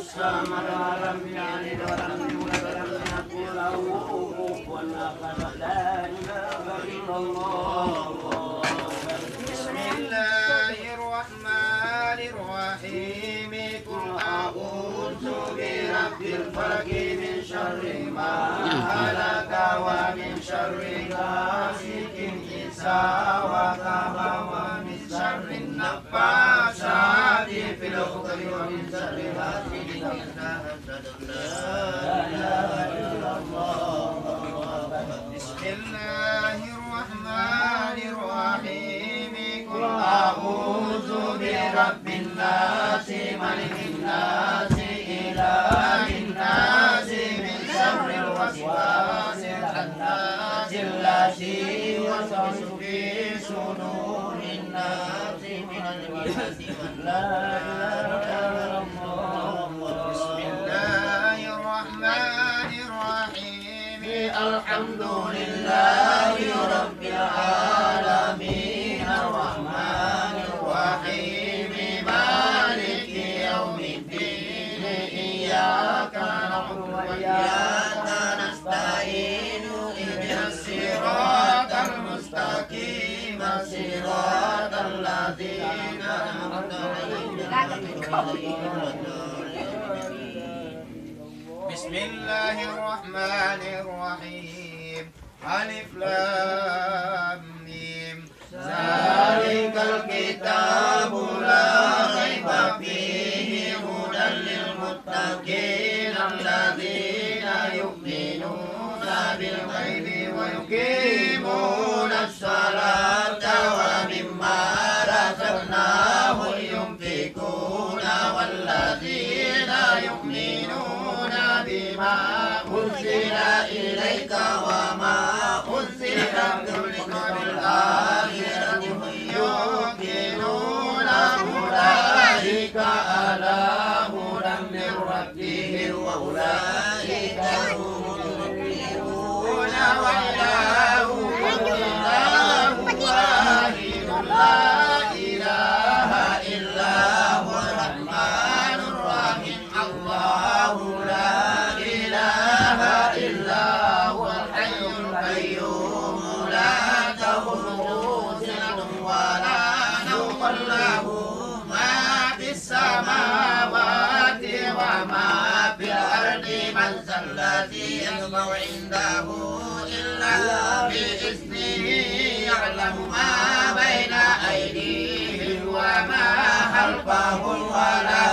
الصمد ولم يلد ولم يولد ولم يكن له كفوا أحد لا إله إلا الله. بسم الله الرحمن الرحيم قل أعوذ برب الفلق من شر ما خلق ومن شر غاسق إذا وقب ومن شر النفاثات في العقد ومن شر حاسد إذا حسد. لا إله إلا الله. بسم الله الرحمن الرحيم قل أعوذ برب الناس ملك الناس إله الناس من شر الوسواس الخناس الذي يوسوس في صدور الناس من الوسواس. لا إله إلا الله. بسم الله الرحمن الرحيم الحمد لله رب العالمين الرحمن الرحيم مالك يوم الدين إياك نعبد وإياك نستعين اهدنا الصراط المستقيم صراط الذين أنعمت عليهم. بسم الله الرحمن الرحيم ألف لام ميم ذلك الكتاب لا ريب فيه هدى للمتقين الذين يؤمنون بالغيب ويقيمون الصلاة ومما رزقناهم ينفقون والذين يؤمنون بما أنزل إليك وما أنزل قبلك بالآخرة هم يوقنون أولئك على هدى من ربهم وأولئك هم المفلحون. وإلهكم إله واحد لا إله إلا هو الرحمن الرحيم الله لا إله إلا هو الحي القيوم لا تأخذه سنة ولا نوم له ما في السماوات وما في الأرض من ذا الذي يشفع عنده إلا بإذنه يعلم ما بين أيديهم وما خلفهم ولا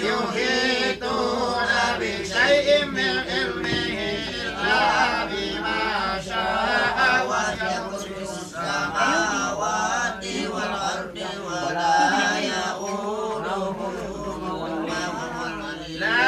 يحيطون بشيء من علمه إلا بما شاء وسع كرسيه السماوات والأرض ولا يؤوده حفظهما وهو العلي. لا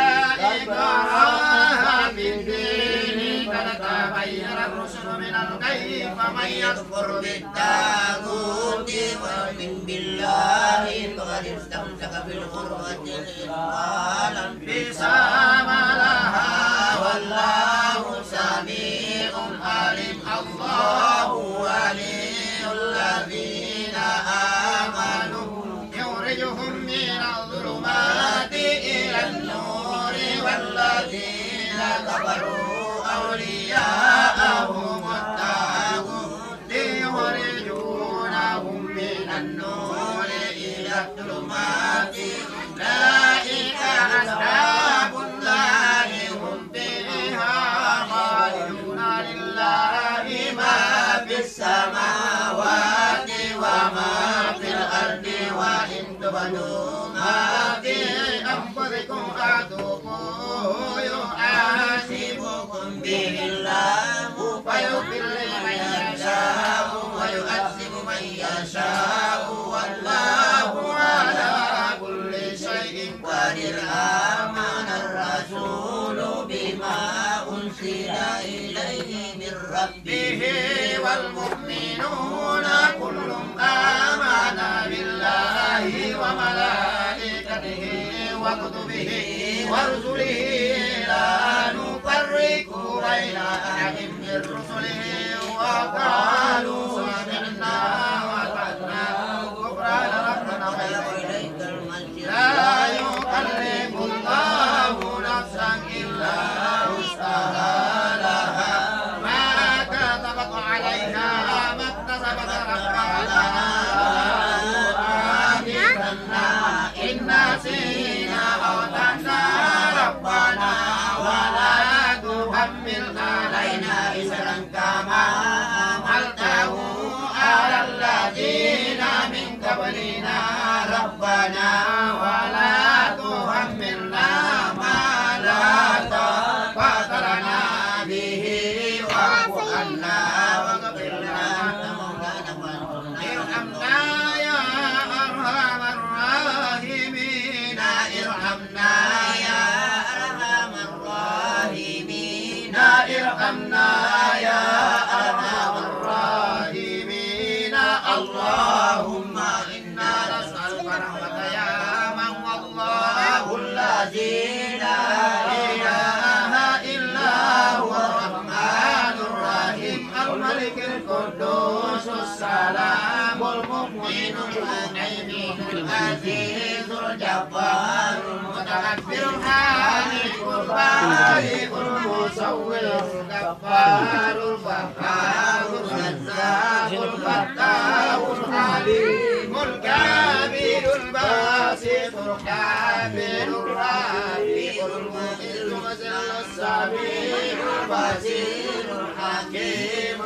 إكراه في الدين قد تبين الرشد من الغي فمن يكفر بالطاغوت ويؤمن بالله فقد استمسك بالعروة الوثقى لا انفصام لها والله سميع عليم. الله ولي الذين آمنوا يخرجهم من الظلمات إلى النور والذين كفروا أولياءهم الطاغوت يخرجونهم من النور إلى الظلمات أولئك أصحاب النار هم فيها خالدون. لله ما في السماوات وما في الأرض وإن تبدوا ما في أنفسكم فاتوبوا يحاسبكم به الله فيغفر لمن يشاء ويعذب من يشاء والله على كل شيء قدير. آمن الرسول بما أنزل إليه من ربه والمؤمنون كل آمن بالله وملائكته وكتبه ورسله لا نفرق بين أحد من رسله وقالوا سمعنا وأطعنا غفرانك ربنا وإليك المصير. لا يكلف الله لنا ولا تحملنا ما لا طاقة لنا به واعف عنا واغفر لنا ارحمنا يا أرحم الراحمين ارحمنا يا أرحم الراحمين ارحمنا يا أرحم الراحمين اللهم إنا نسألك رحمة يا من والله الذي لا إله إلا هو الرحمن الرحيم الملك القدوس السلام المؤمن المهيمن العزيز الجبار المتكبر الخالق البارئ المصور الغفار الفخار الرزاق الفتاح العليم الكبير الباسط الكامل الرافع المعز المذل السميع البصير الحكيم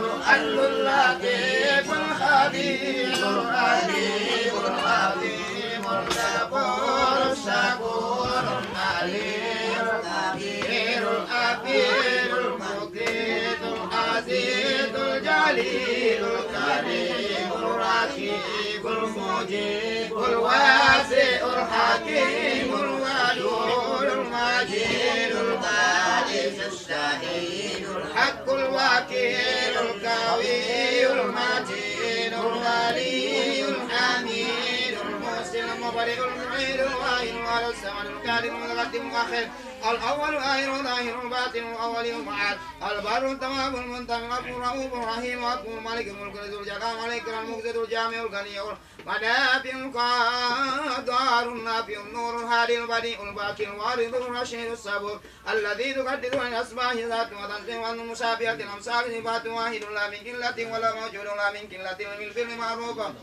اللطيف الخبير العليم العظيم الغفور الشكور العليم الكبير الكبير المقيت العزيز الجليل الكريم الرقيب المجيب الواسع الحكيم الودود المجيد البارئ الشهيد الحق الوكيل القوي المتين الولي الحميد المحسن المبرئ المعيد الواهن على السمن الكريم المتقدم المؤخر الأول الآخر الظاهر الباطن الأول المعاد البر التواب المنتقم الرؤوف الرحيم الرب الملك الملك ذو الجلال الملك المقتدر الجامع الغني المنافع القادر النافع النور الهادي البديع الباقي الوارث الرشيد الصبور الذي تقدس عن أسماء ذات وتنزه عن المشابهة الأمثال صفات واحد لا من قلة ولا موجود لا من قلة بالفعل معروفة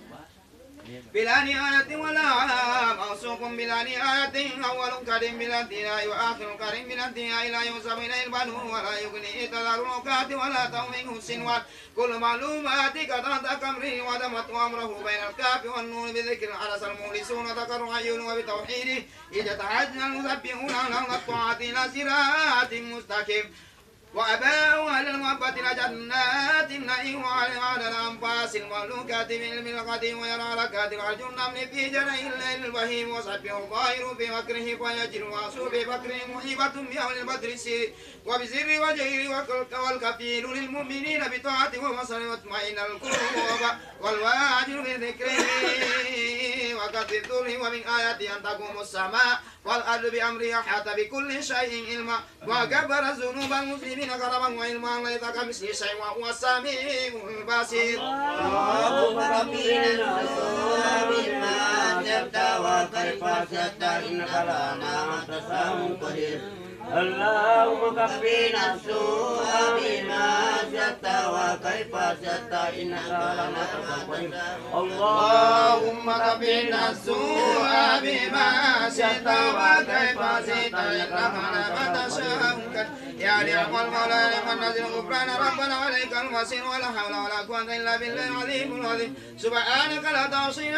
بلا نهاية ولا موصوف بلا نهاية أول كريم بلا انتهاء وآخر كريم بلا انتهاء لا يوصف إليه البدو ولا يغني إطلاق الأوقات ولا توميه السنوات كل معلوماتك تحت أمره ودمت أمره بين الكاف والنون بذكر الحرس المخلصون ذكروا عيون وبتوحيده إذا تحجنا المسبحون على الطاعات إلى صراط مستقيم وأباءوا أهل المحبة لجنات النعيم وعلى الأنفاس المملوكات بالعلم القديم ويرى ركات العرج النمل في جنيه الليل البهيم وصبه الظاهر في مكره فيجر واسو بفكره محيبة بأهل البدر السير وبسر وجهه والكفيل للمؤمنين بطاعته ومصر واطمئن القلوب والواجر بذكره وكثر الذر ومن آياته أن تقوم السماء والأرض بأمره أحاط بكل شيء علما وكبر ذنوب المسلمين كرما وعلما ليس كمثله شيء وهو السميع البصير. اللهم ربنا بما جبت وكيف سدت إنك لنا تسام قدير. اللهم كفنا السوء بما شئت وكيف شئت إنك لنا تسام. اللهم كفنا السوء بما شئت وكيف شئت إنك لنا تسام. يا نعم المولى نعم الناصر غفران ربنا عليك المصير ولا حول ولا قوة إلا بالله العظيم العظيم. سبحانك لا تعصينا